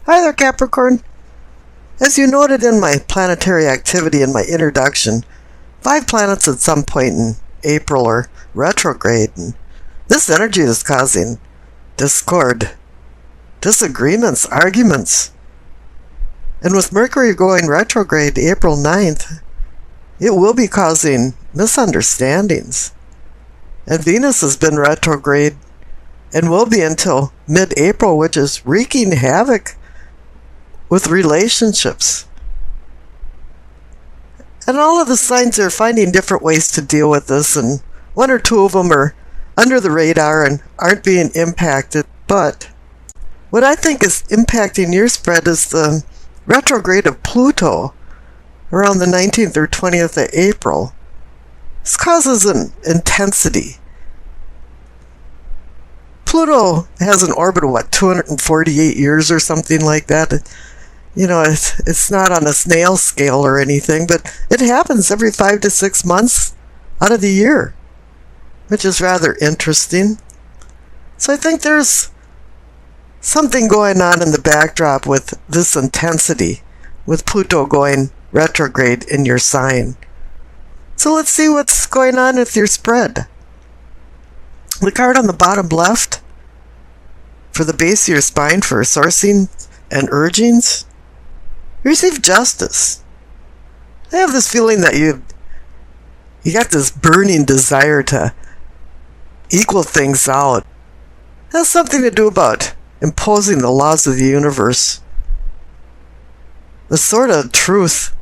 Hi there, Capricorn. As you noted in my planetary activity in my introduction, 5 planets at some point in April are retrograde, and this energy is causing discord, disagreements, arguments. And with Mercury going retrograde April 9th, it will be causing misunderstandings. And Venus has been retrograde and will be until mid-April, which is wreaking havoc with relationships. And all of the signs are finding different ways to deal with this, and 1 or 2 of them are under the radar and aren't being impacted. But what I think is impacting your spread is the retrograde of Pluto around the 19th or 20th of April. This causes an intensity. Pluto has an orbit of 248 years or something like that. It's not on a snail scale or anything, but it happens every 5 to 6 months out of the year, which is rather interesting. So I think there's something going on in the backdrop with this intensity, with Pluto going retrograde in your sign. So let's see what's going on with your spread. The card on the bottom left for the base of your spine for sourcing and urgings, you receive justice. I have this feeling that you got this burning desire to equal things out. It has something to do about imposing the laws of the universe. The sword of truth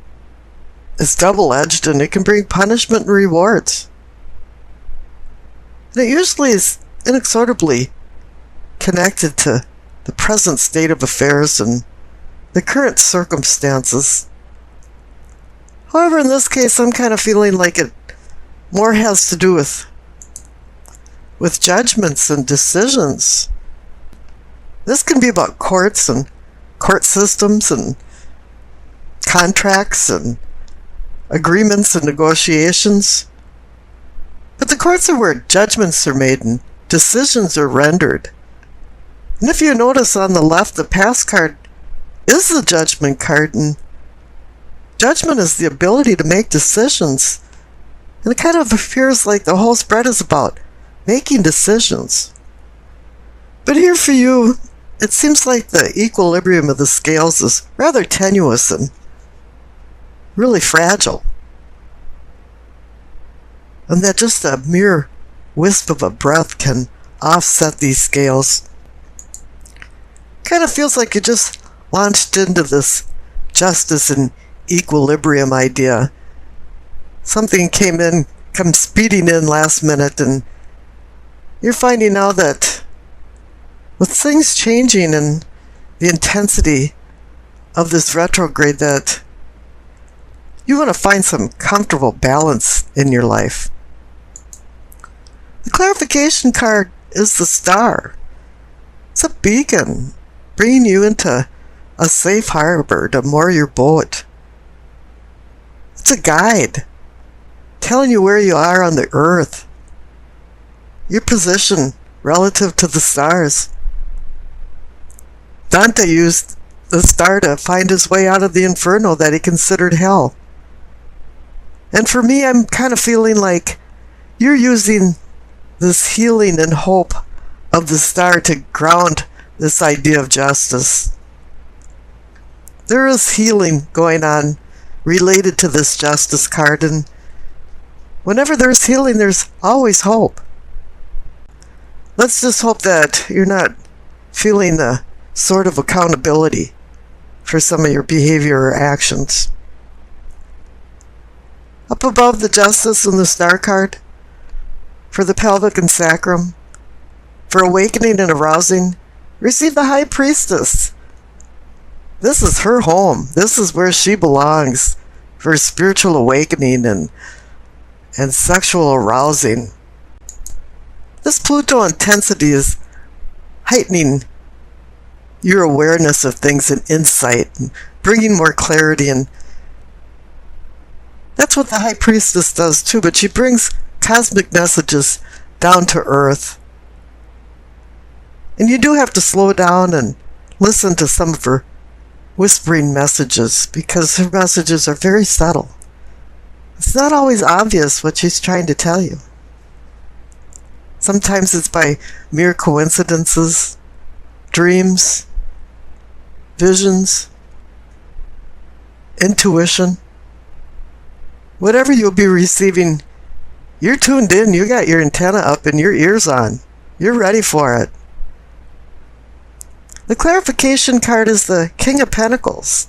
is double-edged, and it can bring punishment and rewards. And it usually is inexorably connected to the present state of affairs and the current circumstances. However, in this case, I'm kind of feeling like it more has to do with judgments and decisions. This can be about courts and court systems and contracts and agreements and negotiations. But the courts are where judgments are made and decisions are rendered. And if you notice on the left, the past card is the judgment card, and judgment is the ability to make decisions. And it kind of appears like the whole spread is about making decisions. But here for you, it seems like the equilibrium of the scales is rather tenuous and really fragile. And that just a mere wisp of a breath can offset these scales. Kind of feels like you just launched into this justice and equilibrium idea. Something come speeding in last minute, and you're finding now that with things changing and the intensity of this retrograde, that you want to find some comfortable balance in your life. The clarification card is the star. It's a beacon bringing you into a safe harbor to moor your boat. It's a guide telling you where you are on the earth, your position relative to the stars. Dante used the star to find his way out of the inferno that he considered hell. And for me, I'm kind of feeling like you're using this healing and hope of the star to ground this idea of justice. There is healing going on related to this justice card, and whenever there's healing, there's always hope. Let's just hope that you're not feeling the sort of accountability for some of your behavior or actions. Up above the justice and the star card, for the pelvic and sacrum, for awakening and arousing, receive the high priestess. This is her home. This is where she belongs for spiritual awakening and sexual arousing. This Pluto intensity is heightening your awareness of things and insight, and bringing more clarity, and that's what the High Priestess does too, but she brings cosmic messages down to earth. And you do have to slow down and listen to some of her whispering messages because her messages are very subtle. It's not always obvious what she's trying to tell you. Sometimes it's by mere coincidences, dreams, visions, intuition. Whatever you'll be receiving, you're tuned in, you got your antenna up and your ears on. You're ready for it. The clarification card is the King of Pentacles.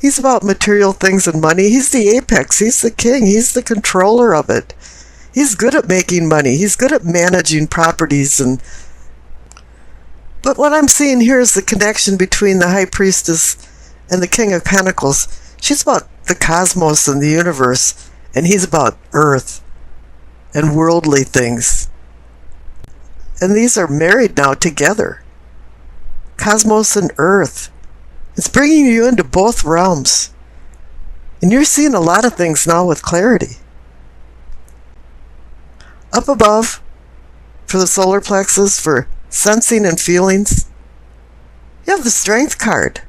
He's about material things and money. He's the apex. He's the king. He's the controller of it. He's good at making money. He's good at managing properties. But what I'm seeing here is the connection between the High Priestess and the King of Pentacles. She's about the cosmos and the universe, and he's about earth and worldly things. And these are married now together. Cosmos and earth. It's bringing you into both realms. And you're seeing a lot of things now with clarity. Up above, for the solar plexus, for sensing and feelings, you have the Strength card.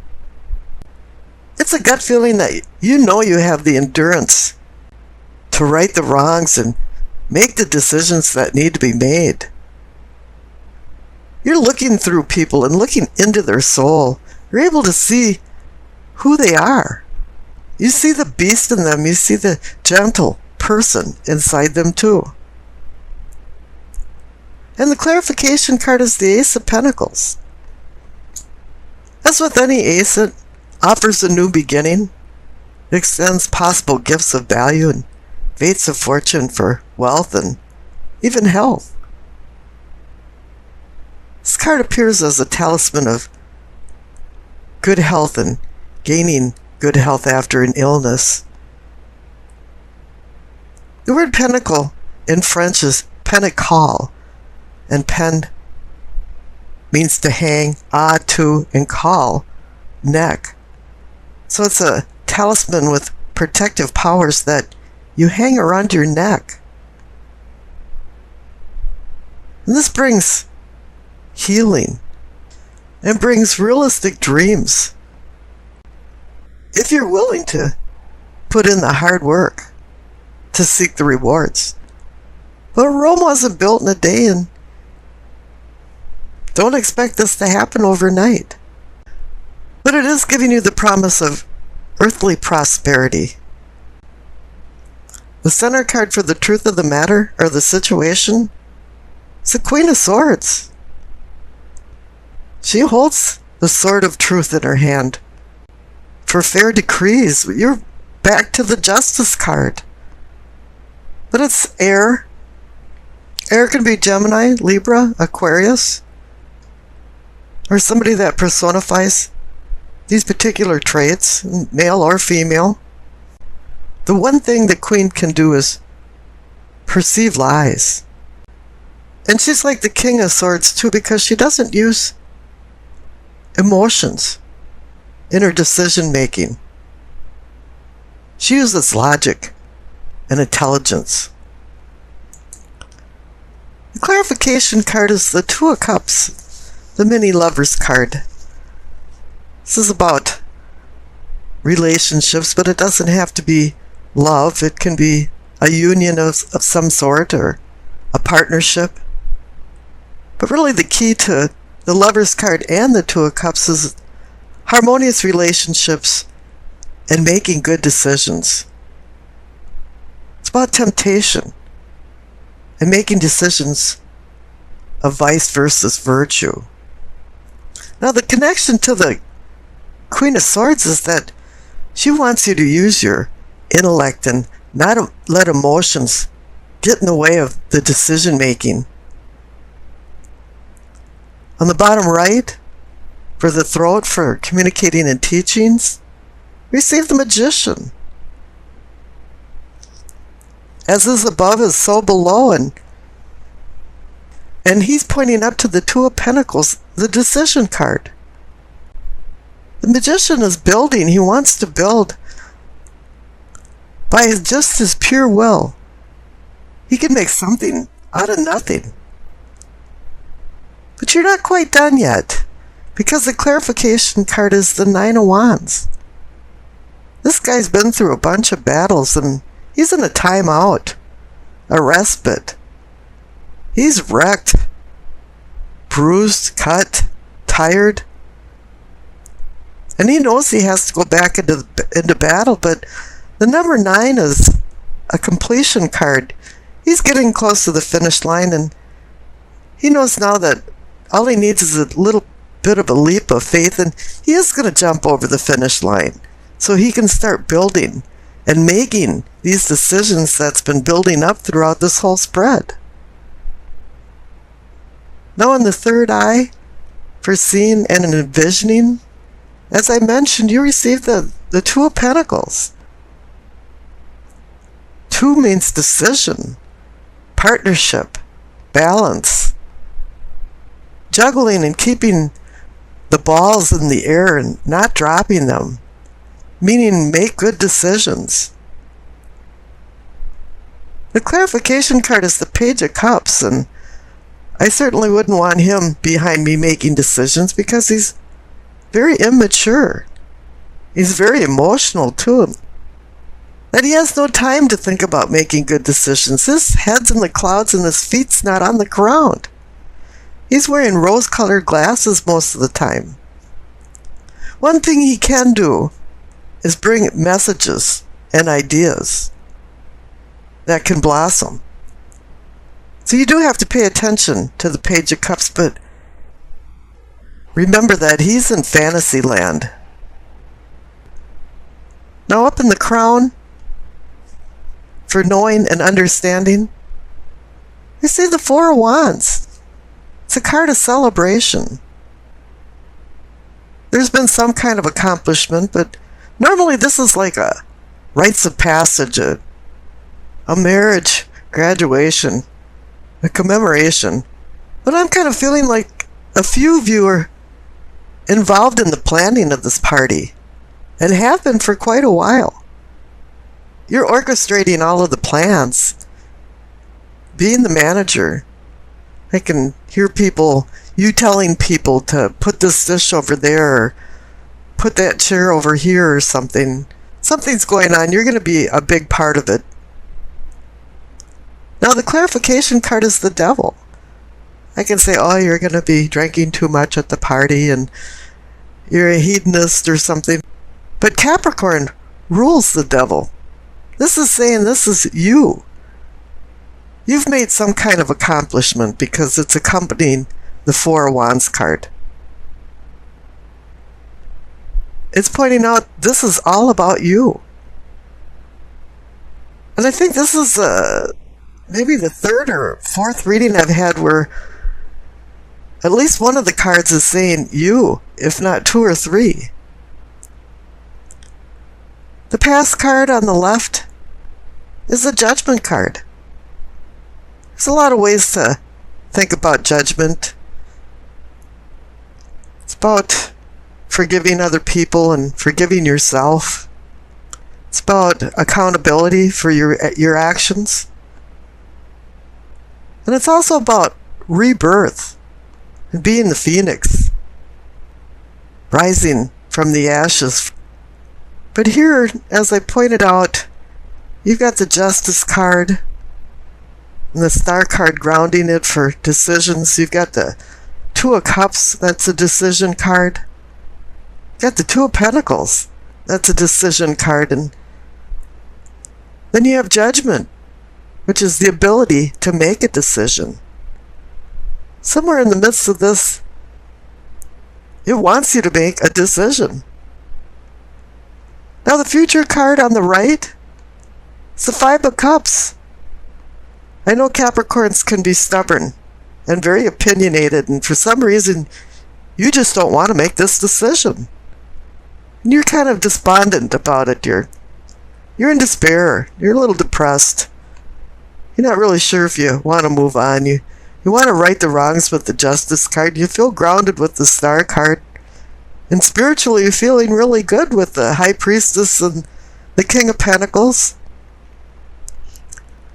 It's a gut feeling that you know you have the endurance to right the wrongs and make the decisions that need to be made. You're looking through people and looking into their soul. You're able to see who they are. You see the beast in them. You see the gentle person inside them too. And the clarification card is the Ace of Pentacles. As with any ace, it offers a new beginning. It extends possible gifts of value and fates of fortune for wealth and even health. This card appears as a talisman of good health and gaining good health after an illness. The word pentacle in French is pentacle, and pen means to hang, to, and call, neck. So it's a talisman with protective powers that you hang around your neck. And this brings healing and brings realistic dreams if you're willing to put in the hard work to seek the rewards. But Rome wasn't built in a day, and don't expect this to happen overnight. But it is giving you the promise of earthly prosperity. The center card for the truth of the matter, or the situation, is the Queen of Swords. She holds the sword of truth in her hand. For fair decrees, you're back to the Justice card. But it's air. Air can be Gemini, Libra, Aquarius, or somebody that personifies these particular traits, male or female. The one thing the Queen can do is perceive lies. And she's like the King of Swords too, because she doesn't use emotions in her decision making. She uses logic and intelligence. The clarification card is the Two of Cups, the mini lovers card. This is about relationships, but it doesn't have to be love. It can be a union of some sort, or a partnership. But really the key to the Lovers card and the Two of Cups is harmonious relationships and making good decisions. It's about temptation and making decisions of vice versus virtue. Now the connection to the Queen of Swords is that she wants you to use your intellect and not let emotions get in the way of the decision making. On the bottom right, for the throat, for communicating and teachings, receive the Magician. As is above is so below, and he's pointing up to the Two of Pentacles, the Decision card. The Magician is building. He wants to build by just his pure will. He can make something out of nothing. But you're not quite done yet. Because the clarification card is the Nine of Wands. This guy's been through a bunch of battles and he's in a timeout, a respite. He's wrecked, bruised, cut, tired. And he knows he has to go back into battle, but the number 9 is a completion card. He's getting close to the finish line, and he knows now that all he needs is a little bit of a leap of faith, and he is going to jump over the finish line so he can start building and making these decisions that's been building up throughout this whole spread. Now in the third eye, for seeing and envisioning, as I mentioned, you receive the Two of Pentacles. 2 means decision, partnership, balance, juggling and keeping the balls in the air and not dropping them, meaning make good decisions. The clarification card is the Page of Cups, and I certainly wouldn't want him behind me making decisions because he's very immature. He's very emotional too. That he has no time to think about making good decisions. His head's in the clouds and his feet's not on the ground. He's wearing rose-colored glasses most of the time. One thing he can do is bring messages and ideas that can blossom. So you do have to pay attention to the Page of Cups, but remember that he's in fantasy land. Now up in the crown, for knowing and understanding, you see the Four of Wands. It's a card of celebration. There's been some kind of accomplishment, but normally this is like a rites of passage, a marriage, graduation, a commemoration. But I'm kind of feeling like a few of you are involved in the planning of this party and have been for quite a while. You're orchestrating all of the plans, being the manager. I can hear you telling people to put this dish over there, or put that chair over here or something. Something's going on. You're going to be a big part of it. Now the clarification card is the Devil. I can say, oh, you're going to be drinking too much at the party and you're a hedonist or something. But Capricorn rules the Devil. This is saying this is you. You've made some kind of accomplishment because it's accompanying the Four of Wands card. It's pointing out this is all about you. And I think this is maybe the third or fourth reading I've had where at least one of the cards is saying you, if not 2 or 3. The past card on the left is the Judgment card. There's a lot of ways to think about judgment. It's about forgiving other people and forgiving yourself. It's about accountability for your actions. And it's also about rebirth and being the phoenix, rising from the ashes. But here, as I pointed out, you've got the Justice card and the Star card grounding it for decisions. You've got the Two of Cups, that's a decision card. You've got the Two of Pentacles, that's a decision card. And then you have Judgment, which is the ability to make a decision. Somewhere in the midst of this, it wants you to make a decision. Now the Future card on the right, it's the Five of Cups. I know Capricorns can be stubborn and very opinionated, and for some reason, you just don't want to make this decision. And you're kind of despondent about it. You're in despair. You're a little depressed. You're not really sure if you want to move on. You want to right the wrongs with the Justice card. You feel grounded with the Star card. And spiritually, you're feeling really good with the High Priestess and the King of Pentacles.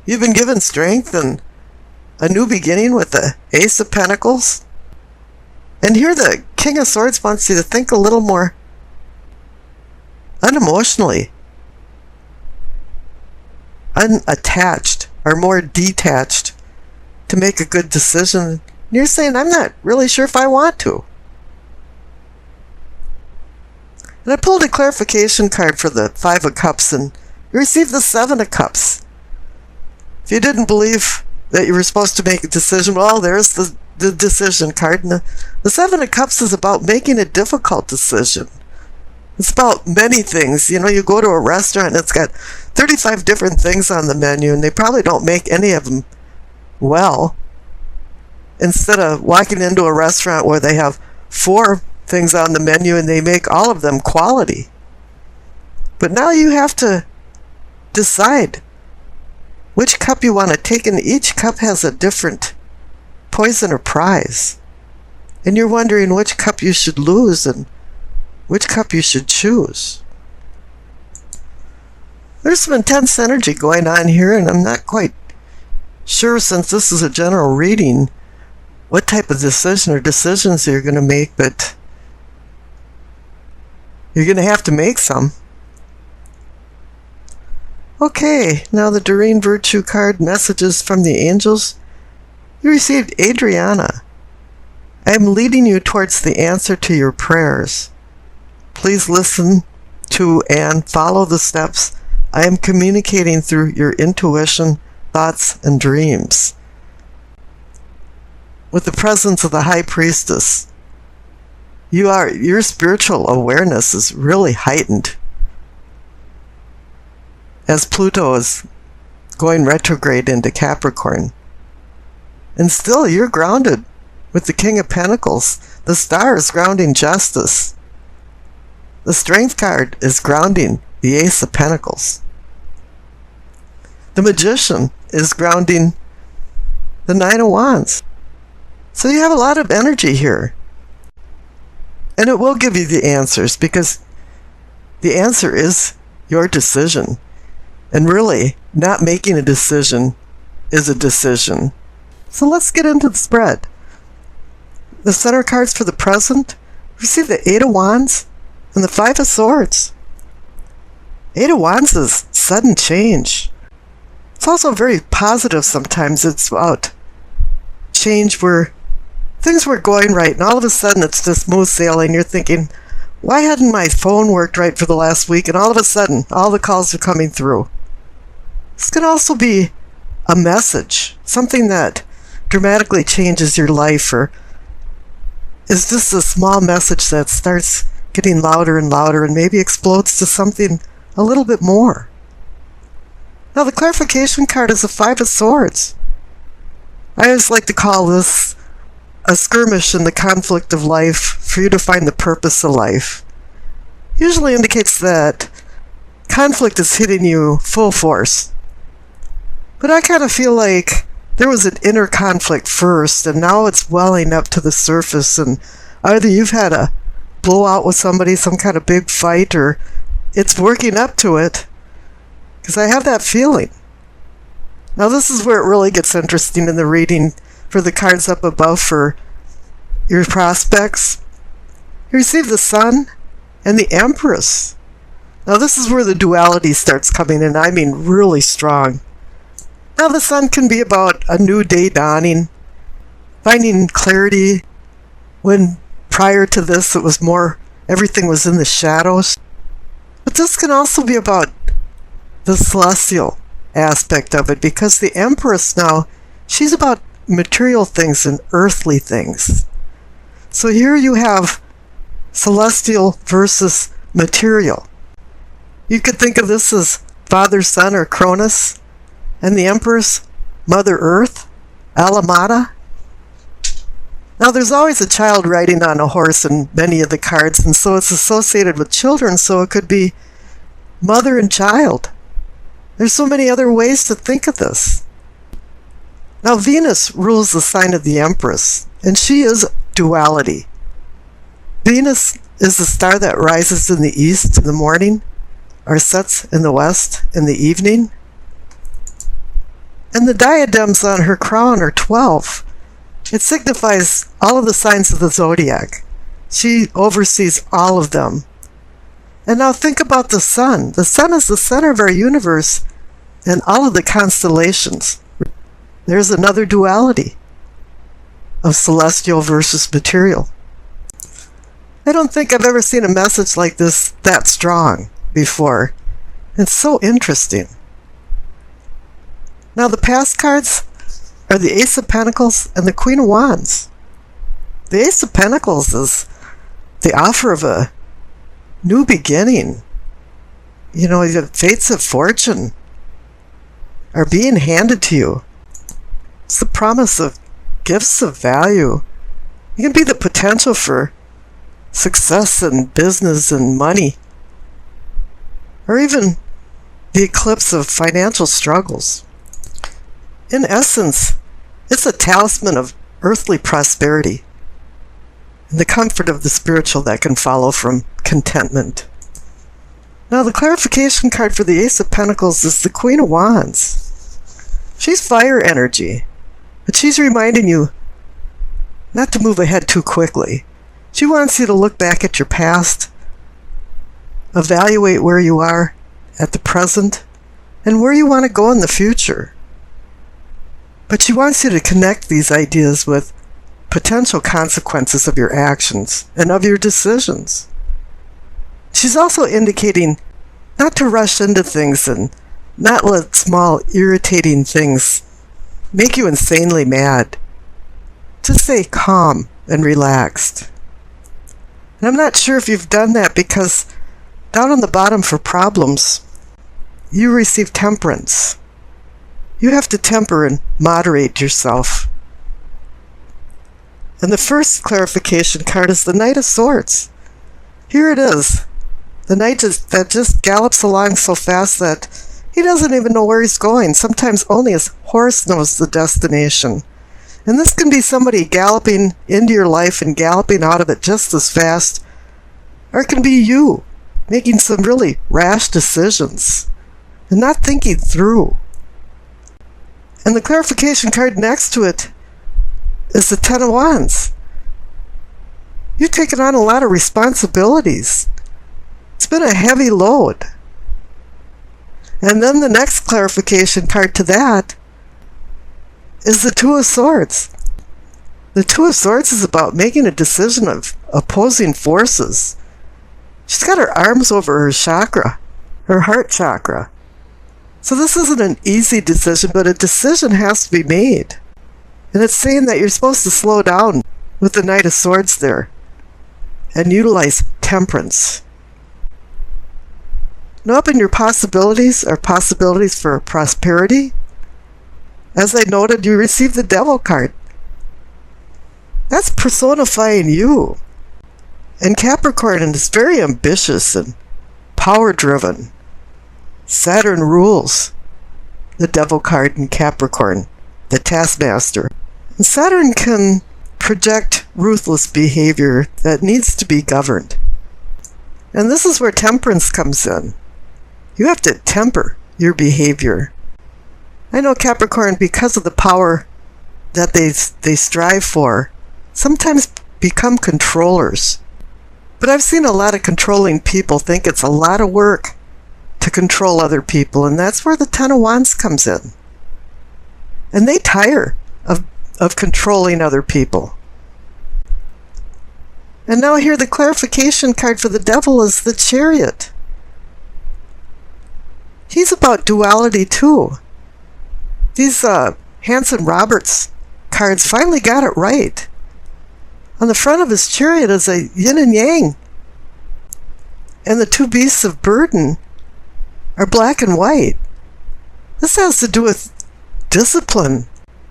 You've been given strength and a new beginning with the Ace of Pentacles. And here the King of Swords wants you to think a little more unemotionally, unattached, or more detached to make a good decision. And you're saying, I'm not really sure if I want to. And I pulled a clarification card for the Five of Cups, and you received the Seven of Cups. If you didn't believe that you were supposed to make a decision, well, there's the decision card. And the Seven of Cups is about making a difficult decision. It's about many things. You know, you go to a restaurant and it's got 35 different things on the menu, and they probably don't make any of them well. Instead of walking into a restaurant where they have 4 things on the menu and they make all of them quality. But now you have to decide which cup you want to take, and each cup has a different poison or prize. And you're wondering which cup you should lose and which cup you should choose. There's some intense energy going on here, and I'm not quite sure, since this is a general reading, what type of decision or decisions you're going to make, but you're going to have to make some. Okay, now the Doreen Virtue card, messages from the angels. You received Adriana. I am leading you towards the answer to your prayers. Please listen to and follow the steps I am communicating through your intuition, thoughts, and dreams. With the presence of the High Priestess, your spiritual awareness is really heightened as Pluto is going retrograde into Capricorn. And still, you're grounded with the King of Pentacles. The Star is grounding justice. The Strength card is grounding the Ace of Pentacles. The Magician is grounding the Nine of Wands. So you have a lot of energy here. And it will give you the answers, because the answer is your decision. And really, not making a decision is a decision. So let's get into the spread. The center cards for the present receive the Eight of Wands and the Five of Swords. Eight of Wands is sudden change. It's also very positive sometimes. It's about change where things were going right, and all of a sudden it's just smooth sailing. You're thinking, why hadn't my phone worked right for the last week? And all of a sudden, all the calls are coming through. This can also be a message, something that dramatically changes your life, or is just a small message that starts getting louder and louder and maybe explodes to something a little bit more. Now the clarification card is the Five of Swords. I always like to call this a skirmish in the conflict of life for you to find the purpose of life. Usually indicates that conflict is hitting you full force. But I kind of feel like there was an inner conflict first, and now it's welling up to the surface, and either you've had a blowout with somebody, some kind of big fight, or it's working up to it, because I have that feeling. Now this is where it really gets interesting in the reading for the cards up above for your prospects. You receive the Sun and the Empress. Now this is where the duality starts coming in, I mean really strong. Now the Sun can be about a new day dawning, finding clarity when prior to this it was more, everything was in the shadows. But this can also be about the celestial aspect of it, because the Empress now, she's about material things and earthly things. So here you have celestial versus material. You could think of this as Father, Son, or Cronus, and the Empress, Mother Earth, Alamada. Now there's always a child riding on a horse in many of the cards, and so it's associated with children, so it could be mother and child. There's so many other ways to think of this. Now Venus rules the sign of the Empress, and she is duality. Venus is the star that rises in the east in the morning, or sets in the west in the evening. And the diadems on her crown are 12. It signifies all of the signs of the zodiac. She oversees all of them. And now think about the sun. The sun is the center of our universe and all of the constellations. There's another duality of celestial versus material. I don't think I've ever seen a message like this that strong before. It's so interesting. Now the past cards are the Ace of Pentacles and the Queen of Wands. The Ace of Pentacles is the offer of a new beginning. You know, the fates of fortune are being handed to you. It's the promise of gifts of value. It can be the potential for success in business and money, or even the eclipse of financial struggles. In essence, it's a talisman of earthly prosperity and the comfort of the spiritual that can follow from contentment. Now, the clarification card for the Ace of Pentacles is the Queen of Wands. She's fire energy, but she's reminding you not to move ahead too quickly. She wants you to look back at your past, evaluate where you are at the present, and where you want to go in the future. But she wants you to connect these ideas with potential consequences of your actions and of your decisions. She's also indicating not to rush into things and not let small irritating things make you insanely mad. To stay calm and relaxed. And I'm not sure if you've done that, because down on the bottom for problems, you receive temperance. You have to temper and moderate yourself. And the first clarification card is the Knight of Swords. Here it is. The knight that just gallops along so fast that he doesn't even know where he's going. Sometimes only his horse knows the destination. And this can be somebody galloping into your life and galloping out of it just as fast. Or it can be you making some really rash decisions and not thinking through. And the clarification card next to it is the Ten of Wands. You've taken on a lot of responsibilities. It's been a heavy load. And then the next clarification card to that is the Two of Swords. The Two of Swords is about making a decision of opposing forces. She's got her arms over her chakra, her heart chakra. So this isn't an easy decision, but a decision has to be made. And it's saying that you're supposed to slow down with the Knight of Swords there and utilize temperance. Now, up in your possibilities are possibilities for prosperity. As I noted, you received the Devil card. That's personifying you. And Capricorn is very ambitious and power-driven. Saturn rules the Devil card in Capricorn, the taskmaster. And Saturn can project ruthless behavior that needs to be governed. And this is where temperance comes in. You have to temper your behavior. I know Capricorn, because of the power that they strive for, sometimes become controllers. But I've seen a lot of controlling people think it's a lot of work to control other people, and that's where the Ten of Wands comes in. And they tire of controlling other people. And now here the clarification card for the Devil is the Chariot. He's about duality too. These Hanson Roberts cards finally got it right. On the front of his chariot is a yin and yang. And the two beasts of burden are black and white. This has to do with discipline.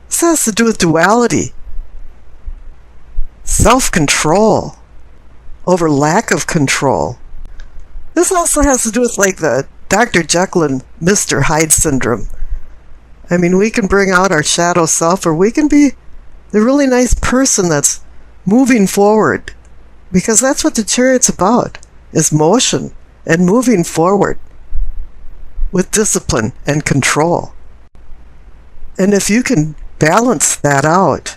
This has to do with duality. Self-control over lack of control. This also has to do with like the Dr. Jekyll and Mr. Hyde syndrome. I mean, we can bring out our shadow self, or we can be the really nice person that's moving forward. Because that's what the Chariot's about, is motion and moving forward with discipline and control. And if you can balance that out,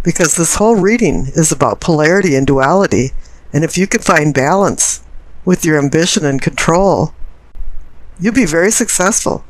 because this whole reading is about polarity and duality, and if you can find balance with your ambition and control, you'll be very successful.